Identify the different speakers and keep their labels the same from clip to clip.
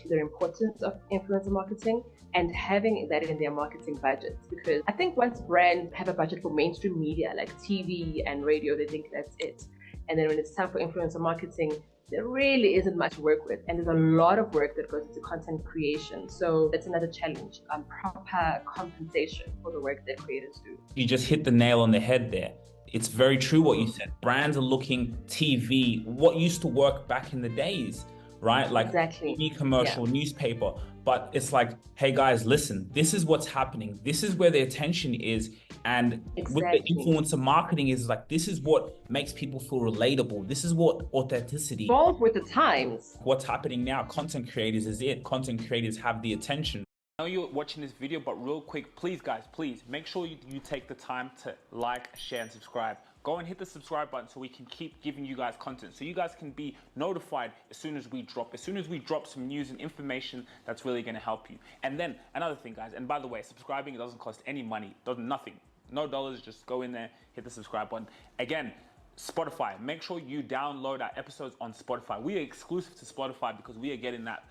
Speaker 1: the importance of influencer marketing and having that in their marketing budgets. Because I think once brands have a budget for mainstream media like TV and radio, they think that's it. And then when it's time for influencer marketing, there really isn't much to work with, and there's a lot of work that goes into content creation. So that's another challenge, proper compensation for the work that creators do.
Speaker 2: You just hit the nail on the head there. It's very true what you said. Brands are looking TV, what used to work back in the days, right? Like
Speaker 1: exactly.
Speaker 2: TV commercial, newspaper. But it's like, hey guys, listen, this is what's happening. This is where the attention is. And with the influencer marketing is like, this is what makes people feel relatable. This is what authenticity.
Speaker 1: Evolve with the times.
Speaker 2: What's happening now, content creators is it. Content creators have the attention. I know you're watching this video, but real quick, please guys, please make sure you take the time to like, share, and subscribe. Go and hit the subscribe button so we can keep giving you guys content, so you guys can be notified as soon as we drop some news and information that's really going to help you. And then another thing, guys, and by the way, subscribing, it doesn't cost any money, nothing, no dollars. Just go in there, hit the subscribe button. Again, Spotify, make sure you download our episodes on Spotify. We are exclusive to Spotify because we are getting that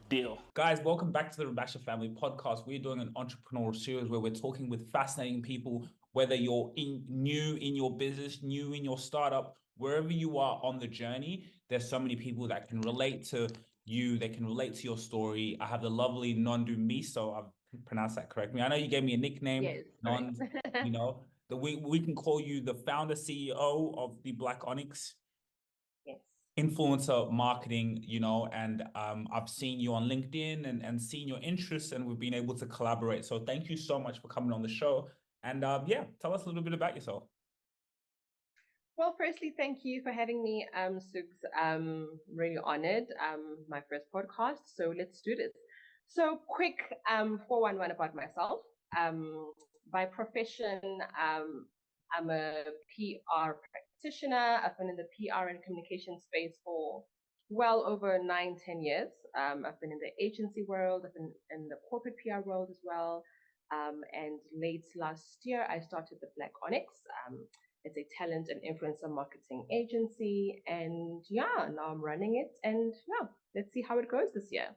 Speaker 2: deal. Guys, welcome back to the Rubasha Family Podcast. We're doing an entrepreneurial series where we're talking with fascinating people, whether you're new in your business, new in your startup, wherever you are on the journey. There's so many people that can relate to you, they can relate to your story. I have the lovely Nondumiso. I've pronounced that correctly. I know you gave me a nickname,
Speaker 1: yes,
Speaker 2: Nonds, you know, we can call you the founder, CEO of the Black Onyx.
Speaker 1: Yes.
Speaker 2: Influencer marketing, you know, and I've seen you on LinkedIn and seen your interests, and we've been able to collaborate. So thank you so much for coming on the show. And yeah, tell us a little bit about yourself.
Speaker 1: Well, firstly, thank you for having me, Sugs. Really honored. My first podcast, so let's do this. So quick 411 about myself. By profession, I'm a PR practitioner. I've been in the PR and communication space for well over 9-10 years. I've been in the agency world, I've been in the corporate PR world as well. And late last year, I started the Black Onyx. It's a talent and influencer marketing agency. And yeah, now I'm running it. And yeah, let's see how it goes this year.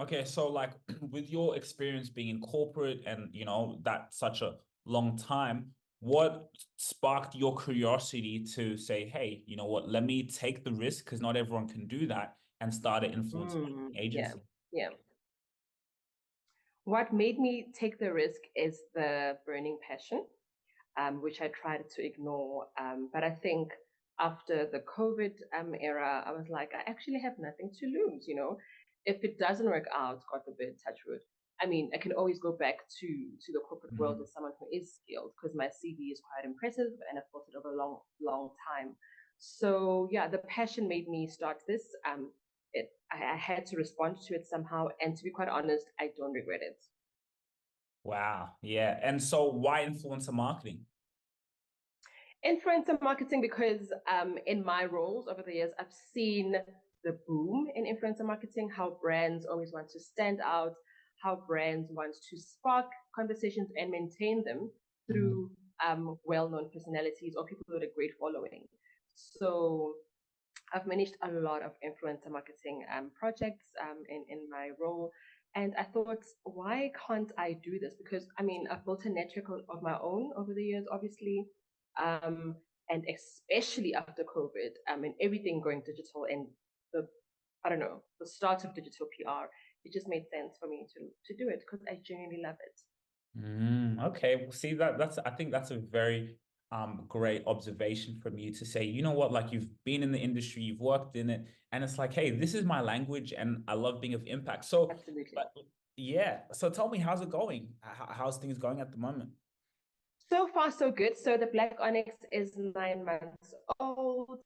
Speaker 2: Okay, so like with your experience being in corporate and, you know, that's such a long time, what sparked your curiosity to say, hey, you know what, let me take the risk, because not everyone can do that, and start an influence agency?
Speaker 1: Yeah. What made me take the risk is the burning passion, which I tried to ignore. But I think after the COVID era, I was like, I actually have nothing to lose, you know. If it doesn't work out, God forbid, touch wood, I mean, I can always go back to the corporate world as someone who is skilled, because my CV is quite impressive and I've built it over a long time. So yeah, the passion made me start this. I had to respond to it somehow, and to be quite honest, I don't regret it.
Speaker 2: Wow, yeah. And so why influencer marketing?
Speaker 1: Influencer marketing because in my roles over the years, I've seen the boom in influencer marketing, how brands always want to stand out, how brands want to spark conversations and maintain them through well-known personalities or people with a great following. So I've managed a lot of influencer marketing projects in my role. And I thought, why can't I do this? Because I mean, I've built a network of my own over the years, obviously. And especially after COVID, and everything going digital and the start of digital PR, it just made sense for me to do it because I genuinely love it.
Speaker 2: Okay, well, see I think that's a very great observation from you to say, you know what, like you've been in the industry, you've worked in it, and it's like, hey, this is my language and I love being of impact. So
Speaker 1: absolutely.
Speaker 2: Yeah, so tell me, how's it going? How's things going at the moment?
Speaker 1: So far, so good. So the Black Onyx is 9 months old.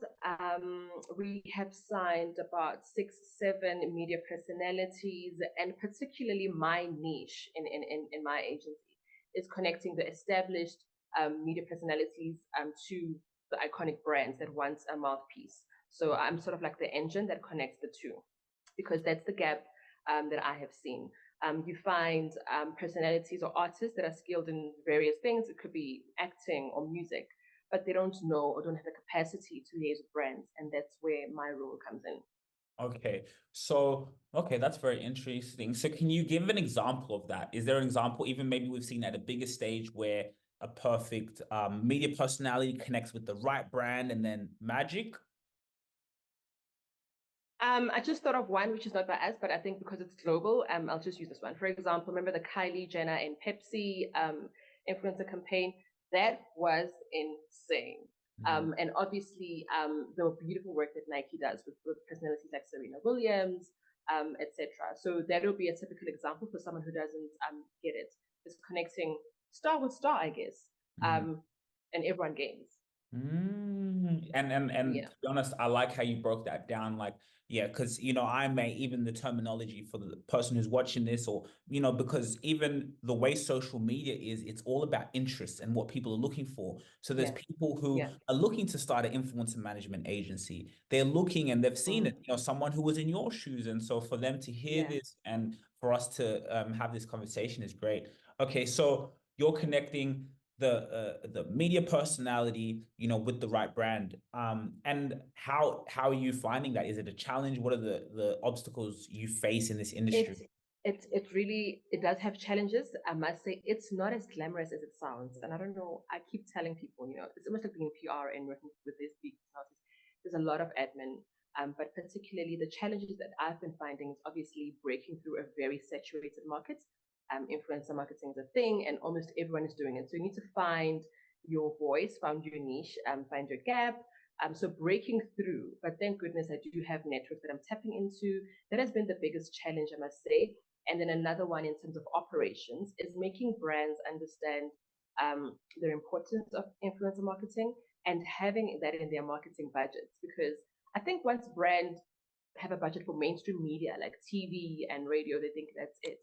Speaker 1: We have signed about 6-7 media personalities, and particularly my niche in my agency is connecting the established media personalities to the iconic brands that want a mouthpiece. So I'm sort of like the engine that connects the two, because that's the gap that I have seen. You find personalities or artists that are skilled in various things. It could be acting or music, but they don't know or don't have the capacity to liaise with brands. And that's where my role comes in.
Speaker 2: Okay. So, okay, that's very interesting. So can you give an example of that? Is there an example, even maybe we've seen at a bigger stage, where a perfect media personality connects with the right brand and then magic?
Speaker 1: I just thought of one, which is not by us, but I think because it's global, I'll just use this one. For example, remember the Kylie Jenner and Pepsi influencer campaign? That was insane. And obviously, the beautiful work that Nike does with personalities like Serena Williams, etc. So that will be a typical example for someone who doesn't get it. It's connecting star with star, I guess,
Speaker 2: Mhm.
Speaker 1: and everyone gains.
Speaker 2: And
Speaker 1: Yeah.
Speaker 2: to be honest, I like how you broke that down. Like, yeah, because I may even the terminology for the person who's watching this, or because even the way social media is, it's all about interests and what people are looking for. So there's
Speaker 1: Yeah.
Speaker 2: people who
Speaker 1: Yeah.
Speaker 2: are looking to start an influencer management agency. They're looking and they've seen it, someone who was in your shoes, and so for them to hear
Speaker 1: Yeah.
Speaker 2: this and for us to have this conversation is great. Okay, so you're connecting the media personality, with the right brand. And how are you finding that? Is it a challenge? What are the obstacles you face in this industry?
Speaker 1: It really it does have challenges. I must say it's not as glamorous as it sounds. And I don't know, I keep telling people, it's almost like being PR and working with these big houses. There's a lot of admin. But particularly the challenges that I've been finding is obviously breaking through a very saturated market. Influencer marketing is a thing and almost everyone is doing it. So you need to find your voice, find your niche, find your gap. So breaking through, but thank goodness I do have networks that I'm tapping into. That has been the biggest challenge, I must say. And then another one in terms of operations is making brands understand the importance of influencer marketing and having that in their marketing budgets. Because I think once brands have a budget for mainstream media like TV and radio, they think that's it.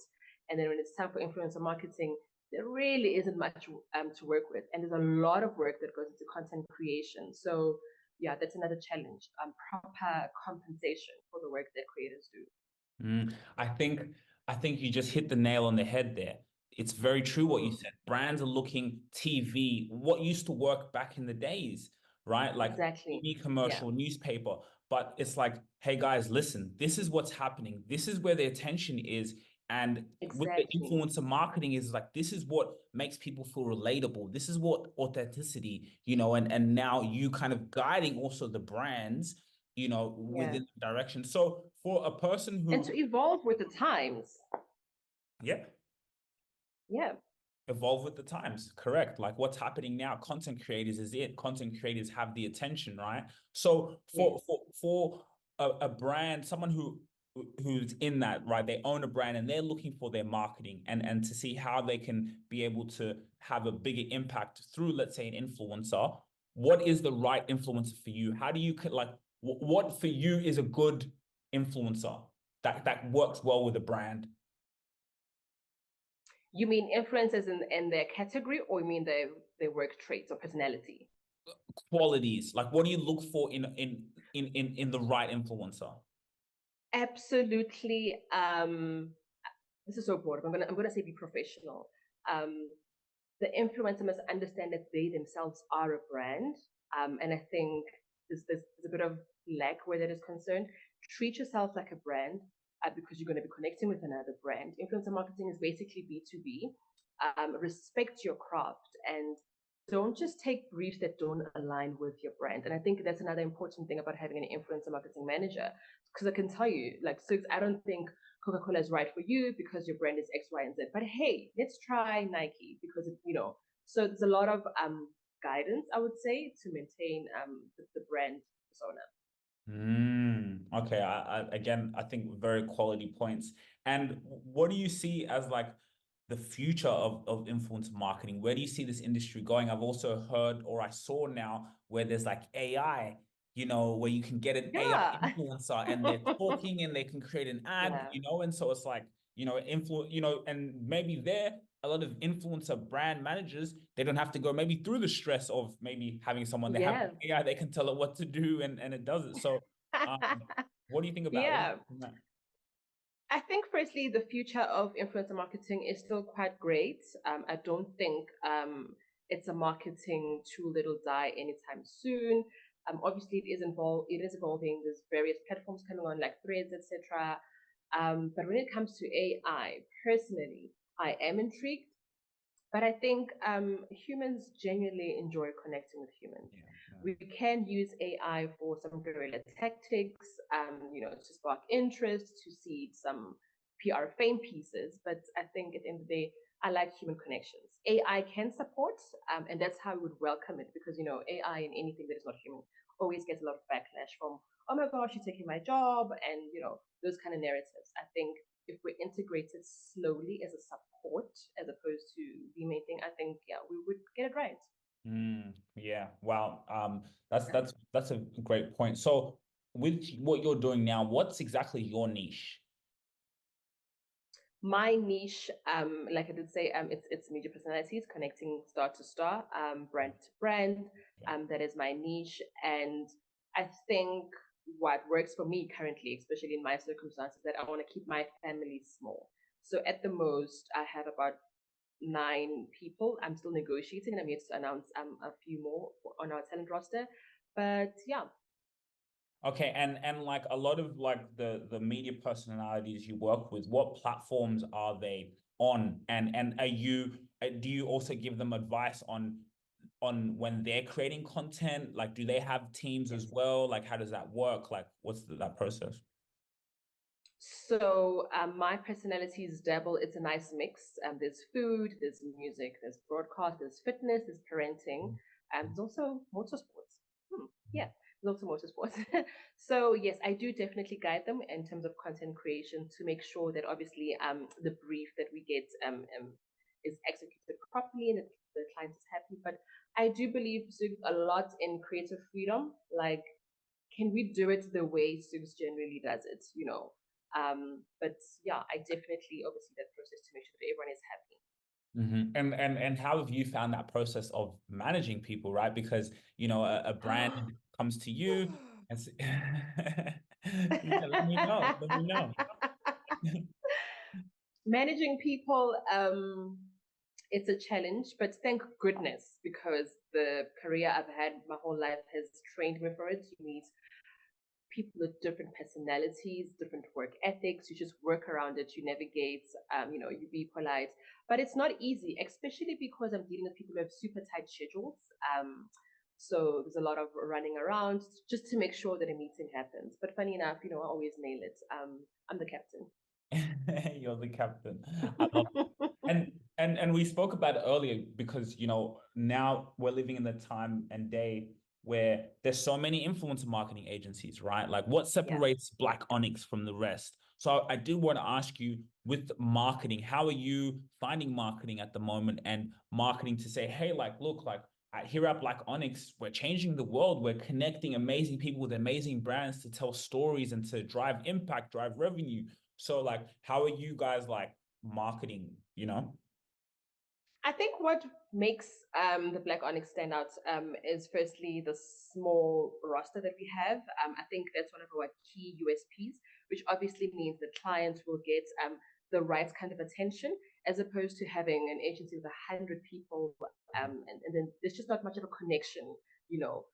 Speaker 1: And then when it's time for influencer marketing, there really isn't much to work with. And there's a lot of work that goes into content creation. So yeah, that's another challenge. Proper compensation for the work that creators do.
Speaker 2: Mm, I think I think you just hit the nail on the head there. It's very true what you
Speaker 1: Mm,
Speaker 2: said. Brands are looking TV, what used to work back in the days, right? Like
Speaker 1: exactly.
Speaker 2: TV
Speaker 1: Yeah,
Speaker 2: commercial, newspaper. But it's like, hey guys, listen, this is what's happening. This is where the attention is. And with the
Speaker 1: exactly.
Speaker 2: influencer marketing is like, this is what makes people feel relatable. This is what authenticity, and now you kind of guiding also the brands,
Speaker 1: Yeah.
Speaker 2: within the direction. So for a person
Speaker 1: And
Speaker 2: who,
Speaker 1: to evolve with the times.
Speaker 2: yeah,
Speaker 1: Yeah.
Speaker 2: evolve with the times, correct? Like what's happening now, content creators is it. Content creators have the attention, right? So
Speaker 1: Yes.
Speaker 2: for a brand, someone who's in that, right? They own a brand and they're looking for their marketing and to see how they can be able to have a bigger impact through, let's say, an influencer. What is the right influencer for you? How do you like what for you is a good influencer that works well with a brand?
Speaker 1: You mean influencers in their category, or you mean their work traits or personality?
Speaker 2: Qualities, like what do you look for in the right influencer?
Speaker 1: Absolutely. This is so broad. I'm gonna say be professional. Um, the influencer must understand that they themselves are a brand. And I think there's a bit of lack where that is concerned. Treat yourself like a brand because you're going to be connecting with another brand. Influencer marketing is basically B2B. Respect your craft and don't just take briefs that don't align with your brand. And I think that's another important thing about having an influencer marketing manager. Because I can tell you, like, so I don't think Coca-Cola is right for you because your brand is X, Y, and Z. But hey, let's try Nike because So there's a lot of guidance, I would say, to maintain the brand persona.
Speaker 2: Okay. Again, I think very quality points. And what do you see as like the future of influencer marketing? Where do you see this industry going? I've also heard, or I saw now, where there's like AI, where you can get an AI
Speaker 1: Yeah.
Speaker 2: influencer and they're talking and they can create an ad,
Speaker 1: Yeah.
Speaker 2: and so it's like, and maybe there a lot of influencer brand managers, they don't have to go maybe through the stress of maybe having someone, they have
Speaker 1: Yeah.
Speaker 2: AI, they can tell it what to do and it does it. So um, what do you think about
Speaker 1: Yeah.
Speaker 2: that?
Speaker 1: I think, firstly, the future of influencer marketing is still quite great. I don't think it's a marketing tool that'll die anytime soon. Obviously, it is evolving. There's various platforms coming on, like Threads, etc. But when it comes to AI, personally, I am intrigued. But I think humans genuinely enjoy connecting with humans.
Speaker 2: Yeah, yeah.
Speaker 1: We can use AI for some guerrilla tactics, to spark interest, to seed some PR fame pieces. But I think at the end of the day, I like human connections. AI can support, and that's how I would welcome it because, AI and anything that is not human always gets a lot of backlash from, oh my gosh, you're taking my job, and, those kind of narratives. I think if we integrate it slowly as a support as opposed to the main thing, I think yeah, we would get it right.
Speaker 2: Yeah. Wow. That's
Speaker 1: Yeah.
Speaker 2: that's a great point. So with what you're doing now, what's exactly your niche?
Speaker 1: My niche, like I did say, it's media personalities connecting star to star, brand to brand.
Speaker 2: Yeah.
Speaker 1: That is my niche, and I think what works for me currently, especially in my circumstances, that I want to keep my family small. So at the most, I have about 9 people. I'm still negotiating, and I'm yet to announce a few more on our talent roster. But yeah,
Speaker 2: Okay, and like a lot of like the media personalities you work with, what platforms are they on? And are you do you also give them advice on when they're creating content? Like, do they have teams
Speaker 1: yes.
Speaker 2: as well? Like, how does that work? Like, what's that process?
Speaker 1: So my personalities dabble. It's a nice mix. There's food, there's music, there's broadcast, there's fitness, there's parenting, and there's also motorsports. Yeah, there's also motorsports. So yes, I do definitely guide them in terms of content creation to make sure that obviously the brief that we get is executed properly and that the client is happy. But I do believe a lot in creative freedom. Like, can we do it the way Sugs generally does it? But yeah, I definitely oversee that process to make sure that everyone is happy.
Speaker 2: And how have you found that process of managing people, right? Because a brand comes to you and yeah, let me know. Let me know.
Speaker 1: Managing people, it's a challenge, but thank goodness because the career I've had my whole life has trained me for it. You meet people with different personalities, different work ethics. You just work around it. You navigate. You be polite, but it's not easy, especially because I'm dealing with people who have super tight schedules. So there's a lot of running around just to make sure that a meeting happens. But funny enough, I always nail it. I'm the captain.
Speaker 2: You're the captain. I love it. And we spoke about it earlier because now we're living in the time and day where there's so many influencer marketing agencies, right? Like what
Speaker 1: Yeah.
Speaker 2: separates Black Onyx from the rest? So I do want to ask you with marketing, how are you finding marketing at the moment and marketing to say, hey, like, look, like here at Black Onyx, we're changing the world. We're connecting amazing people with amazing brands to tell stories and to drive impact, drive revenue. So like, how are you guys like marketing?
Speaker 1: I think what makes the Black Onyx stand out is firstly the small roster that we have. I think that's one of our key USPs, which obviously means that clients will get the right kind of attention as opposed to having an agency with 100 people, and then there's just not much of a connection.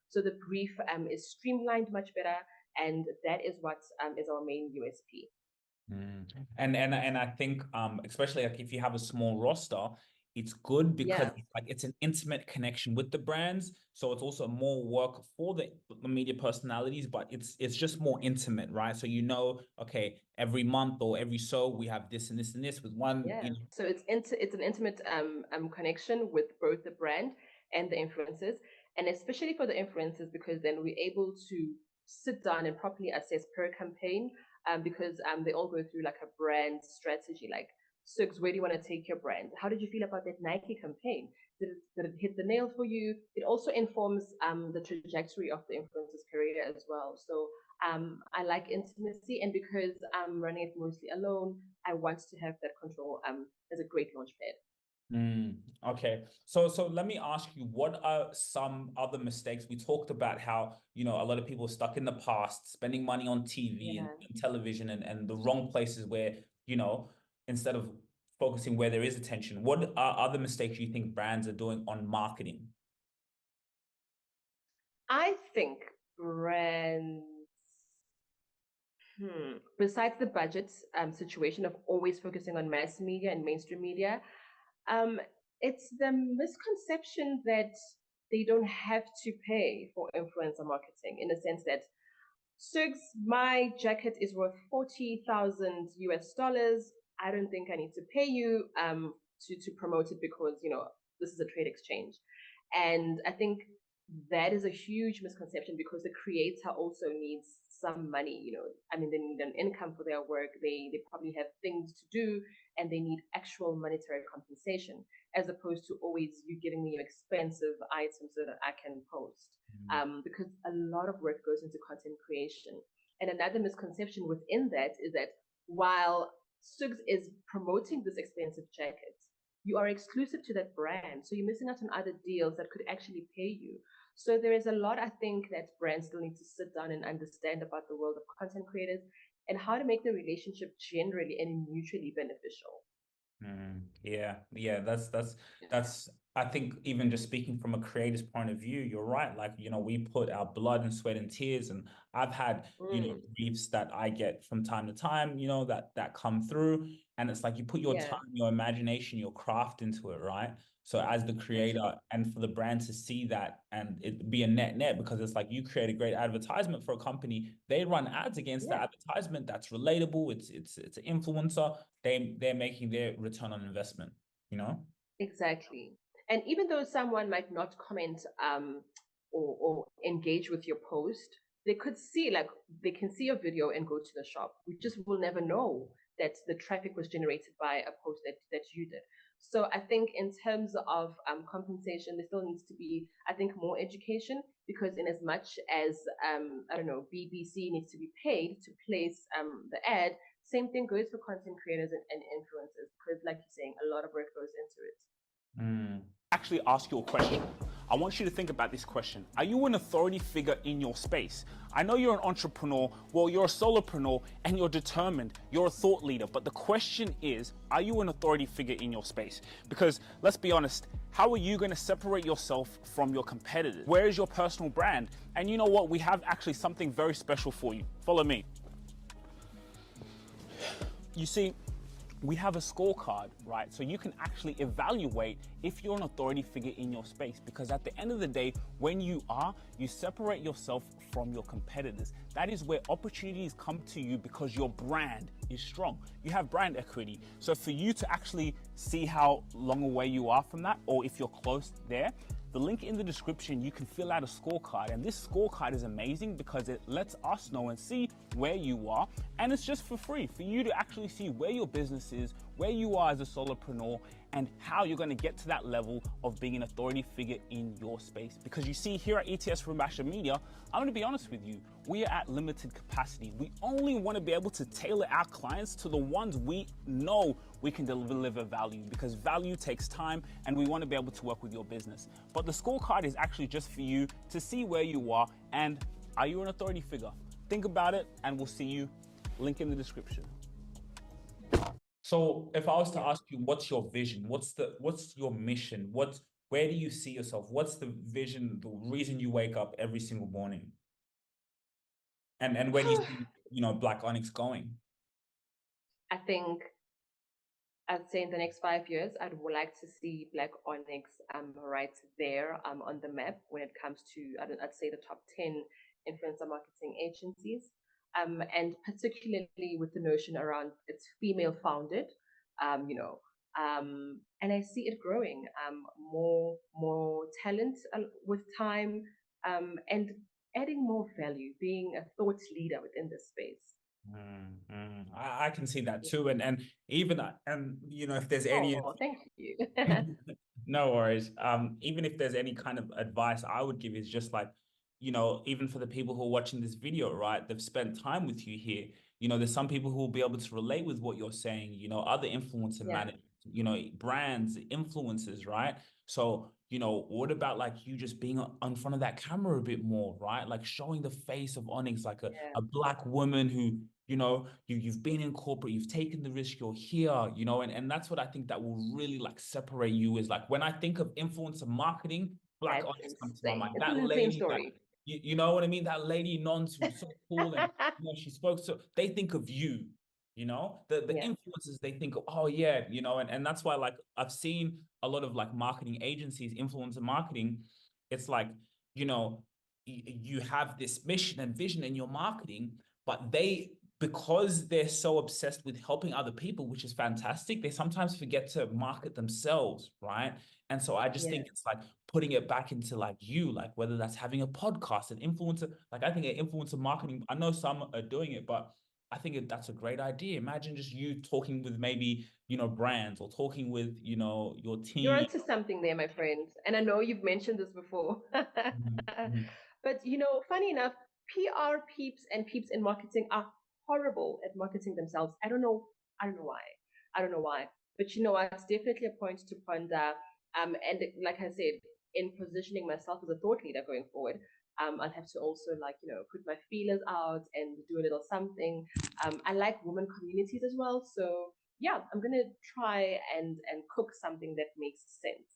Speaker 1: So the brief is streamlined much better, and that is what is our main USP.
Speaker 2: And I think especially like if you have a small roster, it's good because
Speaker 1: Yeah.
Speaker 2: like it's an intimate connection with the brands. So it's also more work for the media personalities, but it's just more intimate, right? So okay, every month or every so we have this and this and this with one.
Speaker 1: Yeah. So it's an intimate connection with both the brand and the influencers, and especially for the influencers because then we're able to sit down and properly assess per campaign, because they all go through like a brand strategy, like, Suggs, where do you want to take your brand? How did you feel about that Nike campaign? Did it hit the nail for you? It also informs the trajectory of the influencer's career as well. So I like intimacy, and because I'm running it mostly alone, I want to have that control as a great launch pad.
Speaker 2: Okay. So let me ask you, what are some other mistakes? We talked about how, a lot of people are stuck in the past, spending money on TV
Speaker 1: Yeah.
Speaker 2: and television and the wrong places where, instead of focusing where there is attention. What are other mistakes you think brands are doing on marketing?
Speaker 1: I think brands, besides the budget situation of always focusing on mass media and mainstream media, um, it's the misconception that they don't have to pay for influencer marketing, in the sense that, Sugs, my jacket is worth 40,000 US dollars. I don't think I need to pay you to promote it because, this is a trade exchange. And I think that is a huge misconception, because the creator also needs some money. I mean, they need an income for their work. They probably have things to do, and they need actual monetary compensation, as opposed to always you giving me expensive items so that I can post. Because a lot of work goes into content creation. And another misconception within that is that while Sugs is promoting this expensive jacket, you are exclusive to that brand. So you're missing out on other deals that could actually pay you. So there is a lot, I think, that brands still need to sit down and understand about the world of content creators and how to make the relationship generally and mutually beneficial.
Speaker 2: Yeah, that's I think, even just speaking from a creator's point of view, you're right. Like, we put our blood and sweat and tears, and I've had,
Speaker 1: Mm,
Speaker 2: briefs that I get from time to time, that come through, and it's like you put your
Speaker 1: yeah,
Speaker 2: time, your imagination, your craft into it, right? So as the
Speaker 1: exactly.
Speaker 2: creator, and for the brand to see that and it be a net, because it's like you create a great advertisement for a company, they run ads against
Speaker 1: Yeah.
Speaker 2: that advertisement, that's relatable, it's an influencer, they're making their return on investment, you know?
Speaker 1: Exactly. And even though someone might not comment or engage with your post, they could see, like, they can see a video and go to the shop. We just will never know that the traffic was generated by a post that you did. So I think in terms of compensation, there still needs to be, I think, more education, because in as much as I don't know, BBC needs to be paid to place the ad, same thing goes for content creators and influencers, because, like you're saying, a lot of work goes into it.
Speaker 2: Actually ask you a question. I want you to think about this question. Are you an authority figure in your space? I know you're an entrepreneur, well, you're a solopreneur, and you're determined, you're a thought leader. But the question is, are you an authority figure in your space? Because let's be honest, how are you going to separate yourself from your competitors? Where is your personal brand? And you know what? We have actually something very special for you. Follow me. You see, we have a scorecard, right? So you can actually evaluate if you're an authority figure in your space, because at the end of the day, when you separate yourself from your competitors. That is where opportunities come to you, because your brand is strong. You have brand equity. So for you to actually see how long away you are from that, or if you're close there, the link in the description, you can fill out a scorecard, and this scorecard is amazing because it lets us know and see where you are, and it's just for free for you to actually see where your business is, where you are as a solopreneur, and how you're going to get to that level of being an authority figure in your space. Because you see, here at ETS Rubasha Media, I'm going to be honest with you, we are at limited capacity. We only want to be able to tailor our clients to the ones we know we can deliver value, because value takes time, and we want to be able to work with your business. But the scorecard is actually just for you to see where you are, and are you an authority figure? Think about it, and we'll see you. Link in the description. So if I was to ask you, what's your vision? What's your mission? Where do you see yourself? What's the vision, the reason you wake up every single morning? And where do you see, Black Onyx going?
Speaker 1: I think I'd say in the next 5 years, I'd like to see Black Onyx right there on the map when it comes to, I'd say, the top 10 influencer marketing agencies. And particularly with the notion around it's female founded, and I see it growing, more talent with time, and adding more value, being a thought leader within this space.
Speaker 2: I can see that too, and even if there's any
Speaker 1: Oh, thank you.
Speaker 2: no worries. Even if there's any kind of advice I would give is just like, even for the people who are watching this video, right? They've spent time with you here. There's some people who will be able to relate with what you're saying, other influencer
Speaker 1: Yeah,
Speaker 2: managers, brands, influencers, right? So, what about like you just being on front of that camera a bit more, right? Like showing the face of Onyx, like
Speaker 1: yeah,
Speaker 2: a Black woman who, you've been in corporate, you've taken the risk, you're here, and that's what I think that will really like separate you, is like when I think of influencer marketing, Black
Speaker 1: that's
Speaker 2: Onyx comes to my
Speaker 1: insane.
Speaker 2: mind.
Speaker 1: It's
Speaker 2: That
Speaker 1: an insane
Speaker 2: lady that
Speaker 1: story.
Speaker 2: you know what I mean? That lady Nonds who's so cool and she spoke, so they think of you, the
Speaker 1: Yeah,
Speaker 2: influencers, they think of, oh yeah, and that's why, like, I've seen a lot of like marketing agencies, influencer marketing. It's like, you know, you have this mission and vision in your marketing, but because they're so obsessed with helping other people, which is fantastic, they sometimes forget to market themselves, right? And so I just
Speaker 1: yeah.
Speaker 2: think it's like putting it back into like like whether that's having a podcast, an influencer, like I think influencer marketing, I know some are doing it, but I think that's a great idea. Imagine just you talking with maybe, brands, or talking with, your
Speaker 1: You're
Speaker 2: team.
Speaker 1: onto something there, my friend. And I know you've mentioned this before.
Speaker 2: Mhm.
Speaker 1: But funny enough, PR peeps and peeps in marketing are horrible at marketing themselves. I don't know. I don't know why. I don't know why. But it's definitely a point to ponder. And like I said, in positioning myself as a thought leader going forward, I'll have to also put my feelers out and do a little something. I like women communities as well, so yeah, I'm gonna try and cook something that makes sense.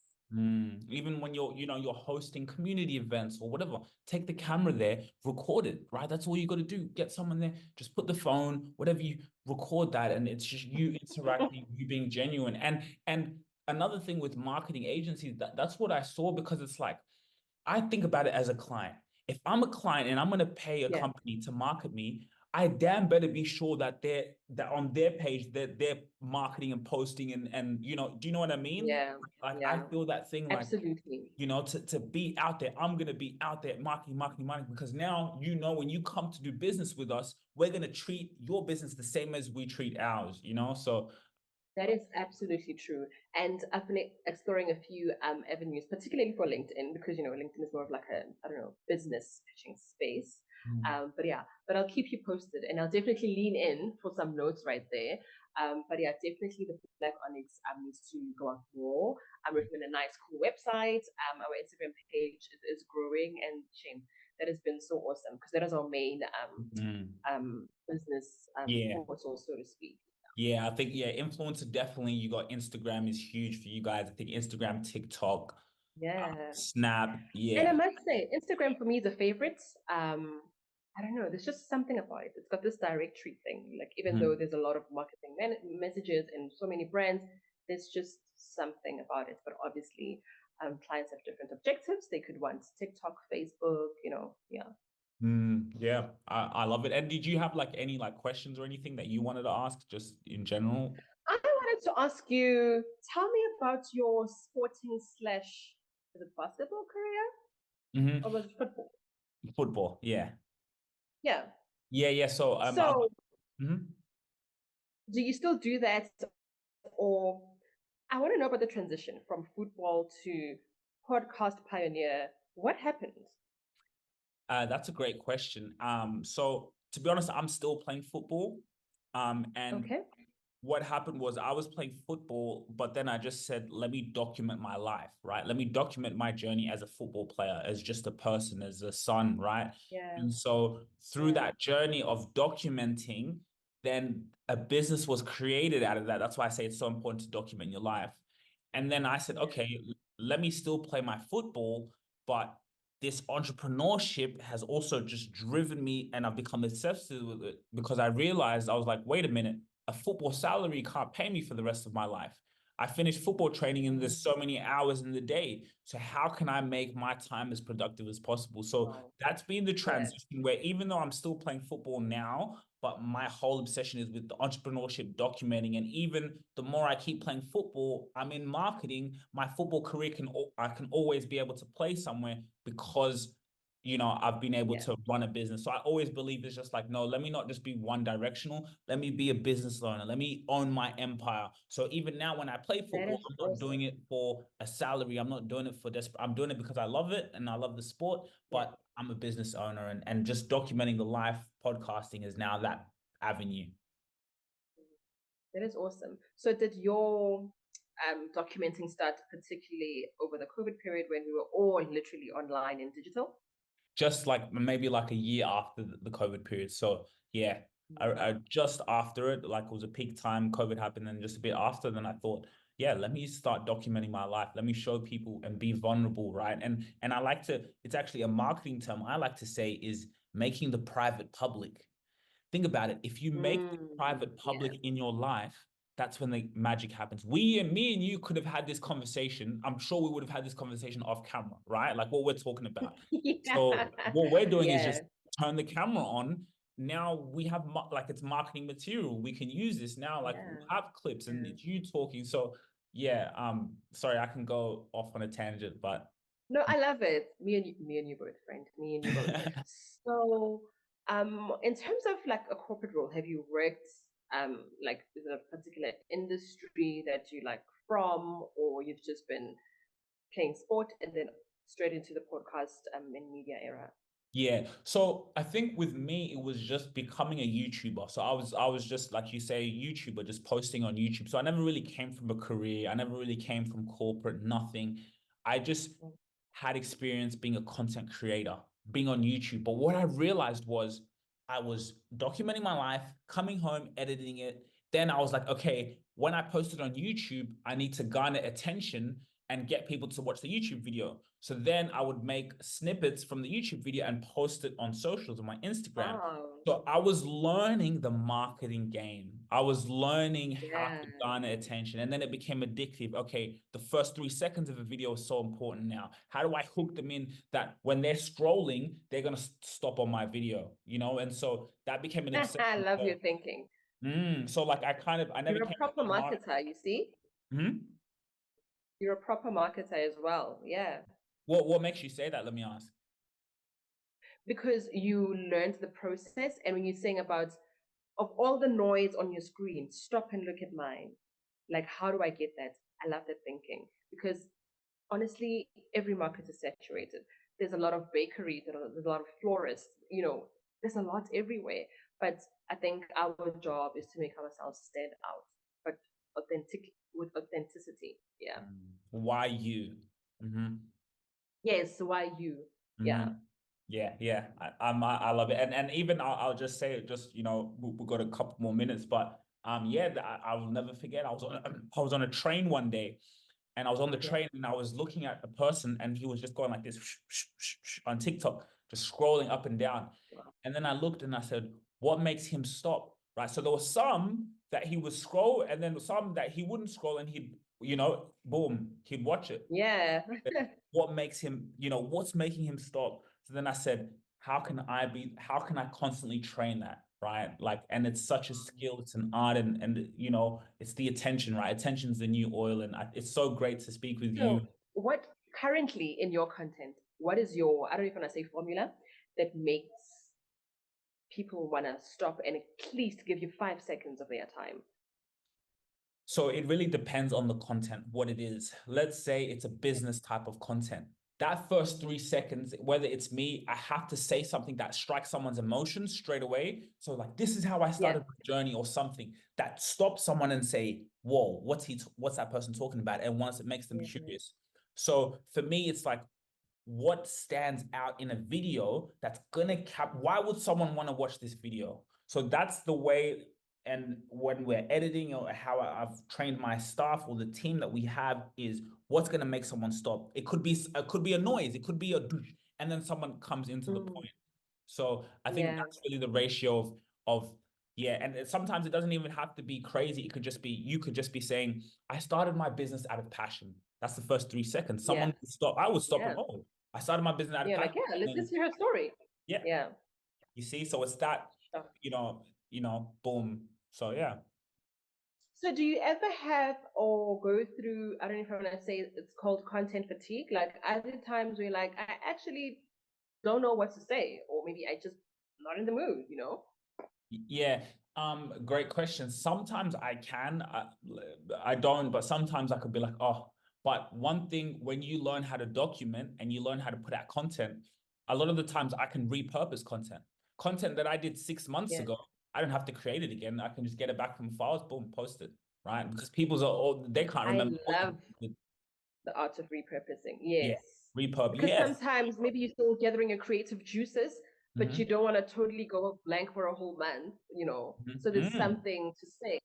Speaker 2: Even when you're hosting community events or whatever, take the camera there, record it, right? That's all you got to do. Get someone there, just put the phone, whatever, you record that, and it's just you interacting, you being genuine. And another thing with marketing agencies, that's what I saw, because it's like, I think about it as a client. If I'm a client and I'm going to pay a
Speaker 1: Yeah,
Speaker 2: company to market me, I damn better be sure that that on their page that they're marketing and posting, and do you know what I mean?
Speaker 1: yeah,
Speaker 2: Like, I
Speaker 1: yeah,
Speaker 2: feel that thing, like,
Speaker 1: absolutely.
Speaker 2: to be out there, I'm going to be out there marketing, because now, when you come to do business with us, we're going to treat your business the same as we treat ours. So
Speaker 1: That is absolutely true. And I've been exploring a few avenues, particularly for LinkedIn, because LinkedIn is more of like a, I don't know, business pitching space. But yeah, but I'll keep you posted, and I'll definitely lean in for some notes right there. But yeah, definitely the Black Onyx needs to go out more. I'm working on a nice, cool website. Our Instagram page is growing, and shame that has been so awesome, because that is our main business
Speaker 2: yeah.
Speaker 1: portal, so to speak.
Speaker 2: Yeah, I think, yeah, influencer, definitely. You got Instagram is huge for you guys. I think Instagram, TikTok,
Speaker 1: Yeah.
Speaker 2: Snap.
Speaker 1: And I
Speaker 2: Yeah.
Speaker 1: must say, Instagram for me is a favorite. I don't know. There's just something about it. It's got this directory thing. Like, even though
Speaker 2: Mhm.
Speaker 1: there's a lot of marketing messages and so many brands, there's just something about it. But obviously, clients have different objectives. They could want TikTok, Facebook, yeah.
Speaker 2: Yeah, I love it. And did you have like any like questions or anything that you wanted to ask, just in general?
Speaker 1: I wanted to ask you, tell me about your sporting slash, is it basketball career or was it football?
Speaker 2: Football. Yeah.
Speaker 1: Yeah.
Speaker 2: Yeah. So
Speaker 1: So,
Speaker 2: mhm.
Speaker 1: do you still do that, or I want to know about the transition from football to podcast pioneer. What happened?
Speaker 2: That's a great question. So to be honest, I'm still playing football. And
Speaker 1: Okay.
Speaker 2: what happened was, I was playing football, but then I just said, let me document my life, right? Let me document my journey as a football player, as just a person, as a son, right?
Speaker 1: Yeah.
Speaker 2: And so through
Speaker 1: Yeah.
Speaker 2: that journey of documenting, then a business was created out of that. That's why I say it's so important to document your life. And then I said,
Speaker 1: Yeah.
Speaker 2: okay, let me still play my football, but this entrepreneurship has also just driven me, and I've become obsessed with it, because I realized, I was like, wait a minute, a football salary can't pay me for the rest of my life. I finished football training and
Speaker 1: Mm.
Speaker 2: there's so many hours in the day. So how can I make my time as productive as possible? So
Speaker 1: Wow.
Speaker 2: that's been the
Speaker 1: Yeah.
Speaker 2: transition, where even though I'm still playing football now, but my whole obsession is with the entrepreneurship, documenting. And even the more I keep playing football, I'm in marketing. My football career I can always be able to play somewhere, because I've been able
Speaker 1: Yeah.
Speaker 2: to run a business. So I always believe it's just like, no, let me not just be one directional. Let me be a business owner. Let me own my empire. So even now when I play
Speaker 1: That
Speaker 2: football,
Speaker 1: is
Speaker 2: I'm not doing
Speaker 1: awesome.
Speaker 2: it for a salary. I'm not doing it for this. I'm doing it because I love it and I love the sport,
Speaker 1: Yeah.
Speaker 2: but I'm a business owner, and just documenting the life, podcasting is now that avenue.
Speaker 1: That is awesome. So did your documenting start particularly over the COVID period when we were all literally online and digital?
Speaker 2: Just like maybe like a year after the COVID period. So yeah, I
Speaker 1: Wow.
Speaker 2: just after it, like it was a peak time, COVID happened, and just a bit after, then I thought, yeah, let me start documenting my life. Let me show people and be vulnerable, right? And I like to, it's actually a marketing term I like to say is making the private public. Think about it. If you make the private
Speaker 1: Yeah.
Speaker 2: public in your life, that's when the magic happens. Me and you could have had this conversation. I'm sure we would have had this conversation off camera, right? Like what we're talking about.
Speaker 1: Yeah.
Speaker 2: So what we're doing is
Speaker 1: Yeah.
Speaker 2: just turn the camera on. Now we have like it's marketing material. We can use this now. Like we
Speaker 1: Yeah.
Speaker 2: have clips and
Speaker 1: Yeah.
Speaker 2: it's you talking. So yeah, sorry, I can go off on a tangent, but
Speaker 1: No, I love it. Me and you both, friend. Me and you both. So, in terms of like a corporate role, have you worked like is there a particular industry that you like from, or you've just been playing sport and then straight into the podcast and media era?
Speaker 2: yeah. So I think with me, it was just becoming a YouTuber. So I was just like you say, a YouTuber, just posting on YouTube. So I never really came from a career. I never really came from corporate, nothing. I just
Speaker 1: Mm.
Speaker 2: had experience being a content creator, being on YouTube. But what I realized was I was documenting my life, coming home, editing it. Then I was like, okay, when I posted on YouTube, I need to garner attention and get people to watch the YouTube video. So then I would make snippets from the YouTube video and post it on socials on my Instagram.
Speaker 1: Wow.
Speaker 2: So I was learning the marketing game. I was learning how
Speaker 1: Yeah.
Speaker 2: to garner attention. And then it became addictive. Okay, the first 3 seconds of a video is so important now. How do I hook them in that when they're scrolling, they're going to stop on my video, you know? And so that became an
Speaker 1: I
Speaker 2: obsession.
Speaker 1: love
Speaker 2: So,
Speaker 1: your thinking.
Speaker 2: so like I never
Speaker 1: You're a
Speaker 2: came
Speaker 1: proper
Speaker 2: from a market.
Speaker 1: marketer, you see? You're a proper marketer as well. Yeah.
Speaker 2: What makes you say that? Let me ask.
Speaker 1: Because you learned the process, and when you're saying about of all the noise on your screen, stop and look at mine. Like, how do I get that? I love that thinking because honestly, every market is saturated. There's a lot of bakeries, there's a lot of florists, there's a lot everywhere. But I think our job is to make ourselves stand out, but authentic with authenticity. Yeah.
Speaker 2: Why you? Mm-hmm.
Speaker 1: Yes. Why you?
Speaker 2: Mm-hmm.
Speaker 1: Yeah.
Speaker 2: Yeah. I love it. And even I'll just say it. Just we got a couple more minutes, but yeah, I will never forget. I was on a train one day, and I was on the
Speaker 1: Yeah.
Speaker 2: train, and I was looking at a person, and he was just going like this on TikTok, just scrolling up and down.
Speaker 1: Wow.
Speaker 2: And then I looked and I said, what makes him stop? Right. So there was some that he would scroll, and then some that he wouldn't scroll, and he'd boom, he'd watch it.
Speaker 1: Yeah.
Speaker 2: What makes him, what's making him stop? So then I said, how can I constantly train that? Right. Like, and it's such a skill, it's an art, and it's the attention, right? Attention's the new oil. And it's so great to speak with you.
Speaker 1: So, what currently in your content, what is your, I don't even want to say formula, that makes people want to stop and at least give you 5 seconds of their time?
Speaker 2: So it really depends on the content, what it is. Let's say it's a business type of content. That first 3 seconds, whether it's me, I have to say something that strikes someone's emotions straight away. So like, this is how I
Speaker 1: Yeah.
Speaker 2: started my journey, or something that stops someone and say, whoa, what's that person talking about? And once it makes them curious. So for me, it's like, what stands out in a video that's gonna why would someone want to watch this video? So that's the way. And when we're editing, or how I've trained my staff or the team that we have, is what's going to make someone stop. It could be a noise, it could be a douche, and then someone comes into the point. So I think
Speaker 1: Yeah.
Speaker 2: that's really the ratio of yeah. And sometimes it doesn't even have to be crazy. It could just be, you could just be saying, I started my business out of passion. That's the first 3 seconds. Someone
Speaker 1: Yeah.
Speaker 2: would stop. I would stop and,
Speaker 1: Yeah.
Speaker 2: oh, I started my business out of
Speaker 1: Yeah. Like,
Speaker 2: passion.
Speaker 1: yeah, let's
Speaker 2: And
Speaker 1: just hear her story.
Speaker 2: yeah,
Speaker 1: Yeah.
Speaker 2: you see, so it's that,
Speaker 1: Sure.
Speaker 2: boom. So yeah.
Speaker 1: So, do you ever have or go through, I don't know if I want to say it's called content fatigue? Like, other times where, like, I actually don't know what to say, or maybe I just not in the mood?
Speaker 2: Yeah, great question. Sometimes I can, I don't, but sometimes I could be like, oh, but one thing, when you learn how to document and you learn how to put out content, a lot of the times I can repurpose content that I did 6 months
Speaker 1: Yeah.
Speaker 2: ago. I don't have to create it again. I can just get it back from files, boom, post it, right? Because people's are all, they can't
Speaker 1: I
Speaker 2: remember what
Speaker 1: love
Speaker 2: you did.
Speaker 1: the art of repurposing.
Speaker 2: Yeah,
Speaker 1: Yes.
Speaker 2: repurpose.
Speaker 1: Because
Speaker 2: Yes.
Speaker 1: sometimes maybe you're still gathering your creative juices, but
Speaker 2: Mm-hmm.
Speaker 1: you don't want to totally go blank for a whole month. So there's
Speaker 2: Mm-hmm.
Speaker 1: something to say.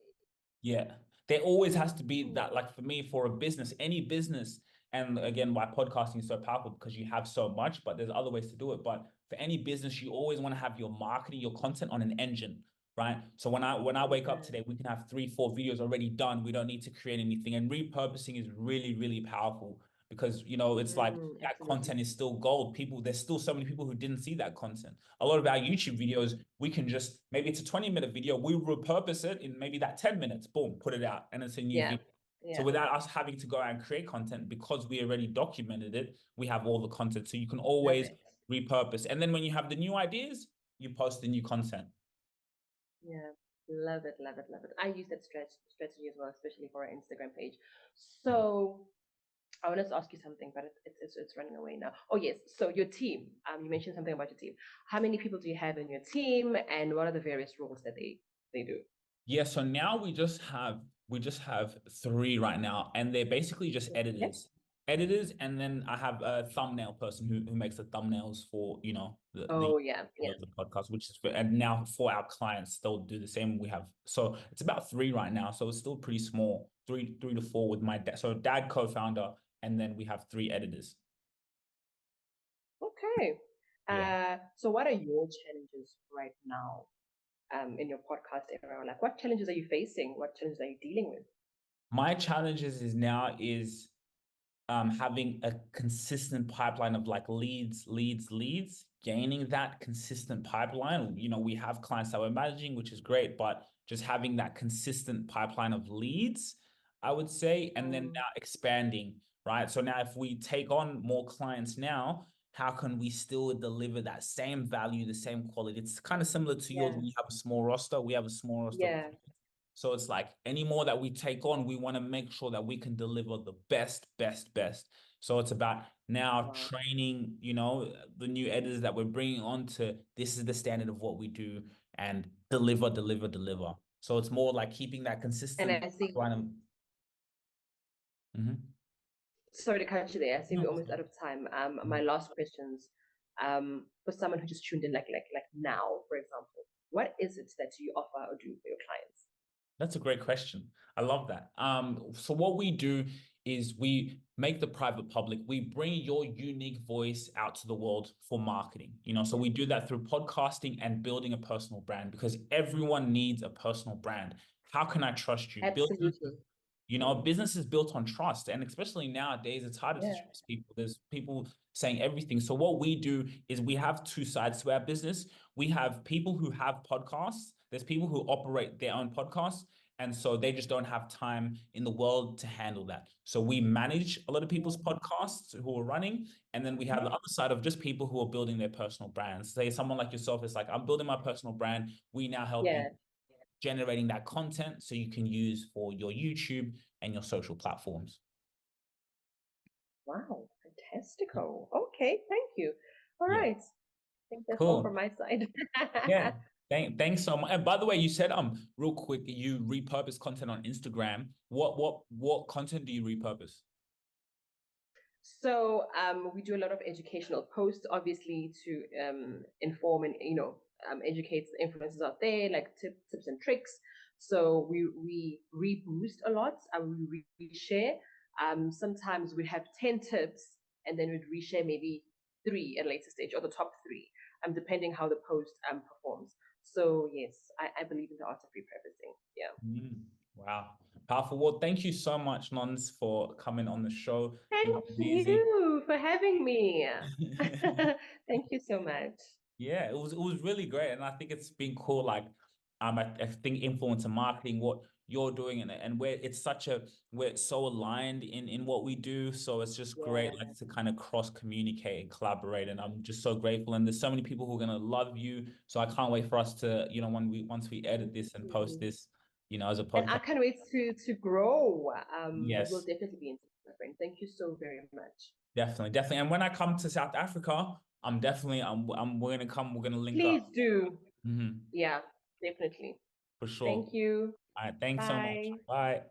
Speaker 2: Yeah. there always has to be that, like for me, for a business, any business, and again, why podcasting is so powerful, because you have so much, but there's other ways to do it. But for any business, you always want to have your marketing, your content on an engine, right? So when I wake up today, we can have 3-4 videos already done. We don't need to create anything. And repurposing is really, really powerful, because it's like that
Speaker 1: Absolutely.
Speaker 2: content is still gold. There's still so many people who didn't see that content. A lot of our YouTube videos, we can just, maybe it's a 20-minute video, we repurpose it in maybe that 10 minutes, boom, put it out, and it's a new video. So without us having to go out and create content, because we already documented it, we have all the content. So you can always repurpose. And then when you have the new ideas, you post the new content.
Speaker 1: Yeah, love it, love it, love it. I use that strategy as well, especially for our Instagram page. So I wanted to ask you something, but it's running away now. Oh yes, so your team. You mentioned something about your team. How many people do you have in your team, and what are the various roles that they do?
Speaker 2: Yeah, so now we just have 3 right now, and they're basically just editors. Editors, and then I have a thumbnail person who makes the thumbnails for, the
Speaker 1: Yeah.
Speaker 2: of the podcast, which is and now for our clients, they'll do the same. So it's about 3 right now, so it's still pretty small. 3 to 4 with my dad. So dad, co-founder, and then we have 3 editors.
Speaker 1: Okay.
Speaker 2: Yeah.
Speaker 1: So what are your challenges right now, in your podcast era? Like, what challenges are you facing? What challenges are you dealing with?
Speaker 2: My challenges is having a consistent pipeline of like leads, gaining that consistent pipeline. We have clients that we're managing, which is great, but just having that consistent pipeline of leads, I would say, and then now expanding, right? So now if we take on more clients now, how can we still deliver that same value, the same quality? It's kind of similar to yours. When you have a small roster, we have a small roster.
Speaker 1: Yeah.
Speaker 2: So it's like any more that we take on, we want to make sure that we can deliver the best, best, best. So it's about now training, the new editors that we're bringing on to, this is the standard of what we do, and deliver, deliver, deliver. So it's more like keeping that
Speaker 1: And
Speaker 2: consistent
Speaker 1: I see.
Speaker 2: line.
Speaker 1: Sorry to cut you there. I see we're almost out of time. My last questions. For someone who just tuned in, like now, for example, what is it that you offer or do for your clients?
Speaker 2: That's a great question. I love that. So what we do is we make the private public. We bring your unique voice out to the world for marketing. So we do that through podcasting and building a personal brand, because everyone needs a personal brand. How can I trust you?
Speaker 1: Absolutely.
Speaker 2: Business is built on trust, and especially nowadays, it's harder to trust people. There's people saying everything. So what we do is we have 2 sides to our business. We have people who have podcasts. There's people who operate their own podcasts, and so they just don't have time in the world to handle that. So we manage a lot of people's podcasts who are running, and then we have the other side of just people who are building their personal brands. Say someone like yourself is like, I'm building my personal brand. We now help you generating that content so you can use for your YouTube and your social platforms.
Speaker 1: Wow, fantastical. Okay, thank you. All right. I think that's all from my side.
Speaker 2: Yeah. Thanks so much. And by the way, you said real quick, you repurpose content on Instagram. What content do you repurpose?
Speaker 1: So we do a lot of educational posts, obviously, to inform and educate the influencers out there, like tips and tricks. So we reboost a lot, and we reshare. Sometimes we have 10 tips, and then we'd reshare maybe 3 at a later stage, or the top 3, depending how the post performs. So yes, I believe in the art of repurposing. Yeah.
Speaker 2: Wow. Powerful. Well, thank you so much, Nonds, for coming on the show.
Speaker 1: Thank you for having me. Thank you so much.
Speaker 2: Yeah, it was really great, and I think it's been cool. Like, I think influencer marketing, what you're doing, and we're so aligned in what we do. So it's just great, like, to kind of cross communicate and collaborate. And I'm just so grateful. And there's so many people who are gonna love you. So I can't wait for us to, once we edit this and post this, as a
Speaker 1: And I
Speaker 2: podcast.
Speaker 1: can't wait to grow. But we'll
Speaker 2: Yes,
Speaker 1: definitely be in touch, my friend. Thank you so very much.
Speaker 2: definitely. And when I come to South Africa, we're gonna link up.
Speaker 1: Please do.
Speaker 2: Mhm.
Speaker 1: Yeah, definitely.
Speaker 2: For sure.
Speaker 1: Thank you.
Speaker 2: All right, thanks so much.
Speaker 1: Bye.
Speaker 2: Bye.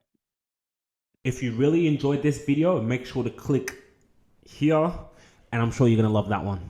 Speaker 3: If you really enjoyed this video, make sure to click here, and I'm sure you're going to love that one.